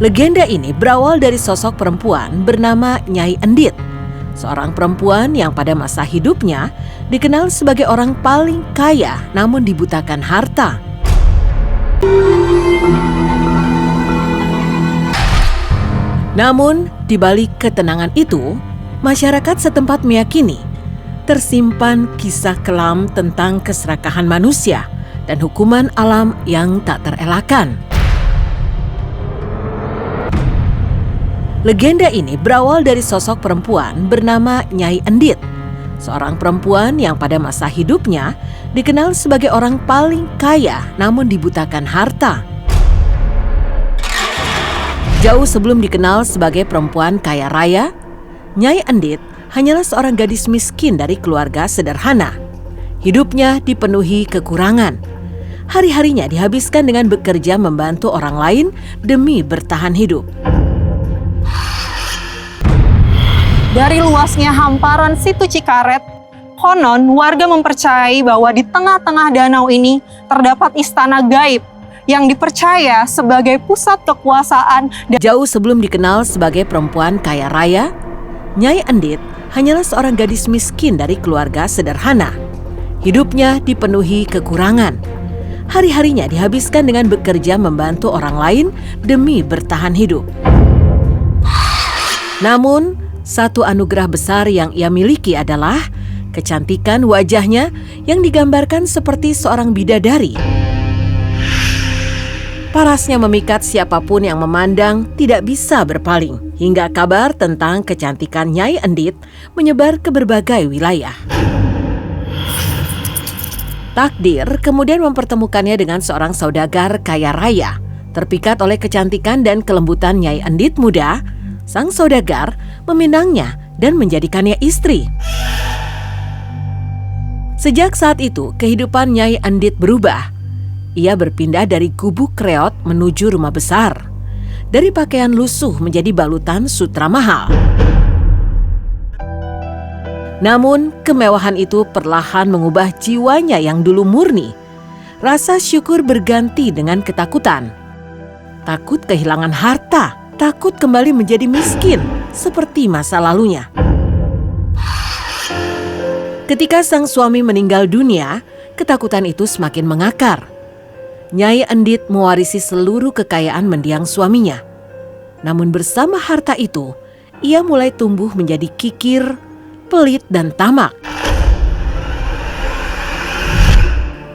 Legenda ini berawal dari sosok perempuan bernama Nyai Endit, seorang perempuan yang pada masa hidupnya dikenal sebagai orang paling kaya namun dibutakan harta. Namun, di balik ketenangan itu, masyarakat setempat meyakini tersimpan kisah kelam tentang keserakahan manusia dan hukuman alam yang tak terelakkan. Legenda ini berawal dari sosok perempuan bernama Nyai Endit, seorang perempuan yang pada masa hidupnya dikenal sebagai orang paling kaya namun dibutakan harta. Jauh sebelum dikenal sebagai perempuan kaya raya, Nyai Endit hanyalah seorang gadis miskin dari keluarga sederhana. Hidupnya dipenuhi kekurangan. Hari-harinya dihabiskan dengan bekerja membantu orang lain demi bertahan hidup. Dari luasnya hamparan situ Cikaret, konon warga mempercayai bahwa di tengah-tengah danau ini terdapat istana gaib yang dipercaya sebagai pusat kekuasaan. Jauh sebelum dikenal sebagai perempuan kaya raya, Nyai Endit hanyalah seorang gadis miskin dari keluarga sederhana. Hidupnya dipenuhi kekurangan. Hari-harinya dihabiskan dengan bekerja membantu orang lain demi bertahan hidup. Namun, satu anugerah besar yang ia miliki adalah kecantikan wajahnya yang digambarkan seperti seorang bidadari. Parasnya memikat siapapun yang memandang tidak bisa berpaling, hingga kabar tentang kecantikan Nyai Endit menyebar ke berbagai wilayah. Takdir kemudian mempertemukannya dengan seorang saudagar kaya raya. Terpikat oleh kecantikan dan kelembutan Nyai Endit muda, sang saudagar meminangnya dan menjadikannya istri. Sejak saat itu, kehidupan Nyai Endit berubah. Ia berpindah dari gubuk reot menuju rumah besar. Dari pakaian lusuh menjadi balutan sutra mahal. Namun, kemewahan itu perlahan mengubah jiwanya yang dulu murni. Rasa syukur berganti dengan ketakutan. Takut kehilangan harta, takut kembali menjadi miskin seperti masa lalunya. Ketika sang suami meninggal dunia, ketakutan itu semakin mengakar. Nyai Endit mewarisi seluruh kekayaan mendiang suaminya. Namun bersama harta itu, ia mulai tumbuh menjadi kikir, pelit dan tamak.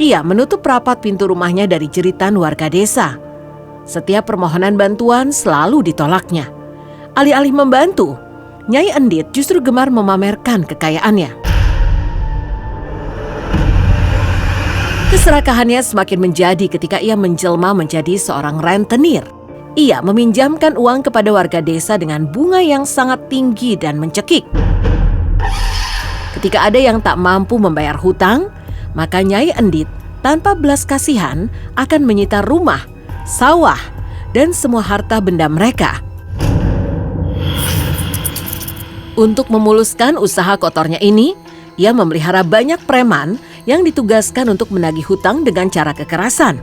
Ia menutup rapat pintu rumahnya dari jeritan warga desa. Setiap permohonan bantuan selalu ditolaknya. Alih-alih membantu, Nyai Endit justru gemar memamerkan kekayaannya. Keserakahannya semakin menjadi ketika ia menjelma menjadi seorang rentenir. Ia meminjamkan uang kepada warga desa dengan bunga yang sangat tinggi dan mencekik. Ketika ada yang tak mampu membayar hutang, maka Nyai Endit tanpa belas kasihan akan menyita rumah, sawah, dan semua harta benda mereka. Untuk memuluskan usaha kotornya ini, ia memelihara banyak preman yang ditugaskan untuk menagih hutang dengan cara kekerasan.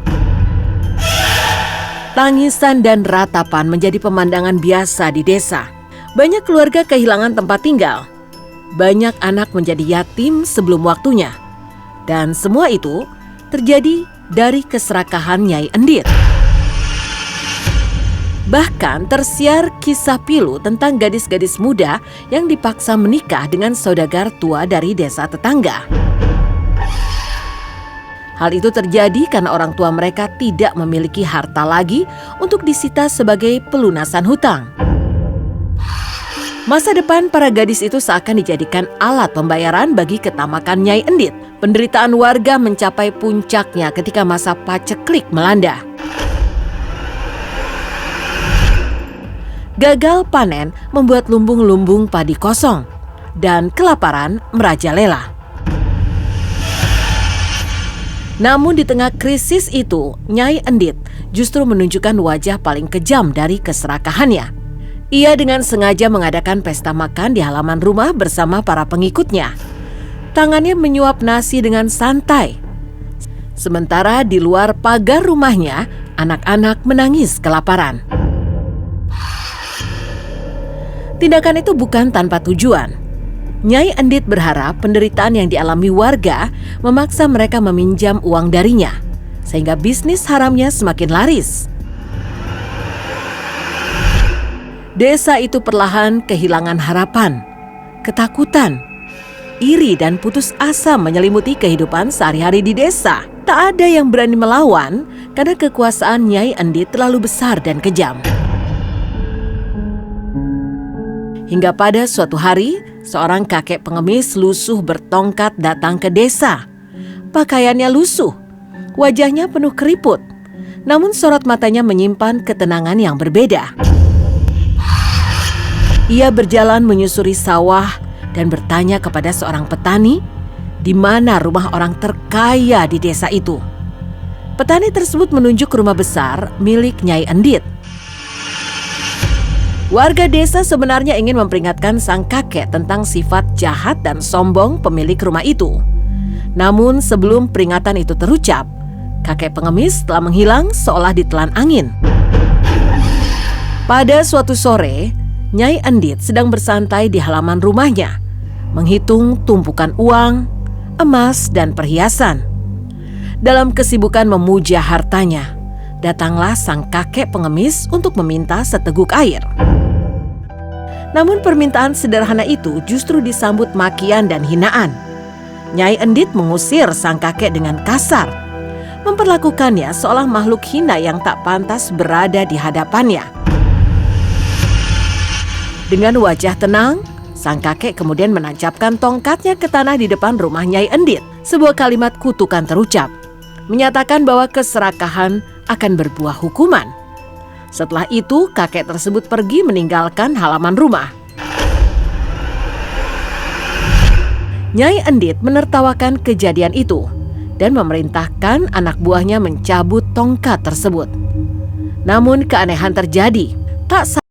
Tangisan dan ratapan menjadi pemandangan biasa di desa. Banyak keluarga kehilangan tempat tinggal. Banyak anak menjadi yatim sebelum waktunya. Dan semua itu terjadi dari keserakahan Nyai Endit. Bahkan tersiar kisah pilu tentang gadis-gadis muda yang dipaksa menikah dengan saudagar tua dari desa tetangga. Hal itu terjadi karena orang tua mereka tidak memiliki harta lagi untuk disita sebagai pelunasan hutang. Masa depan para gadis itu seakan dijadikan alat pembayaran bagi ketamakan Nyai Endit. Penderitaan warga mencapai puncaknya ketika masa paceklik melanda. Gagal panen membuat lumbung-lumbung padi kosong dan kelaparan merajalela. Namun di tengah krisis itu, Nyai Endit justru menunjukkan wajah paling kejam dari keserakahannya. Ia dengan sengaja mengadakan pesta makan di halaman rumah bersama para pengikutnya. Tangannya menyuap nasi dengan santai. Sementara di luar pagar rumahnya, anak-anak menangis kelaparan. Tindakan itu bukan tanpa tujuan. Nyai Endit berharap penderitaan yang dialami warga memaksa mereka meminjam uang darinya, sehingga bisnis haramnya semakin laris. Desa itu perlahan kehilangan harapan, ketakutan, iri dan putus asa menyelimuti kehidupan sehari-hari di desa. Tak ada yang berani melawan karena kekuasaan Nyai Endit terlalu besar dan kejam. Hingga pada suatu hari, seorang kakek pengemis lusuh bertongkat datang ke desa. Pakaiannya lusuh, wajahnya penuh keriput, namun sorot matanya menyimpan ketenangan yang berbeda. Ia berjalan menyusuri sawah dan bertanya kepada seorang petani, di mana rumah orang terkaya di desa itu. Petani tersebut menunjuk rumah besar milik Nyai Endit. Warga desa sebenarnya ingin memperingatkan sang kakek tentang sifat jahat dan sombong pemilik rumah itu. Namun sebelum peringatan itu terucap, kakek pengemis telah menghilang seolah ditelan angin. Pada suatu sore, Nyai Endit sedang bersantai di halaman rumahnya, menghitung tumpukan uang, emas, dan perhiasan. Dalam kesibukan memuja hartanya, datanglah sang kakek pengemis untuk meminta seteguk air. Namun permintaan sederhana itu justru disambut makian dan hinaan. Nyai Endit mengusir sang kakek dengan kasar, memperlakukannya seolah makhluk hina yang tak pantas berada di hadapannya. Dengan wajah tenang, sang kakek kemudian menancapkan tongkatnya ke tanah di depan rumah Nyai Endit. Sebuah kalimat kutukan terucap, menyatakan bahwa keserakahan akan berbuah hukuman. Setelah itu, kakek tersebut pergi meninggalkan halaman rumah. Nyai Endit menertawakan kejadian itu dan memerintahkan anak buahnya mencabut tongkat tersebut. Namun keanehan terjadi. Tak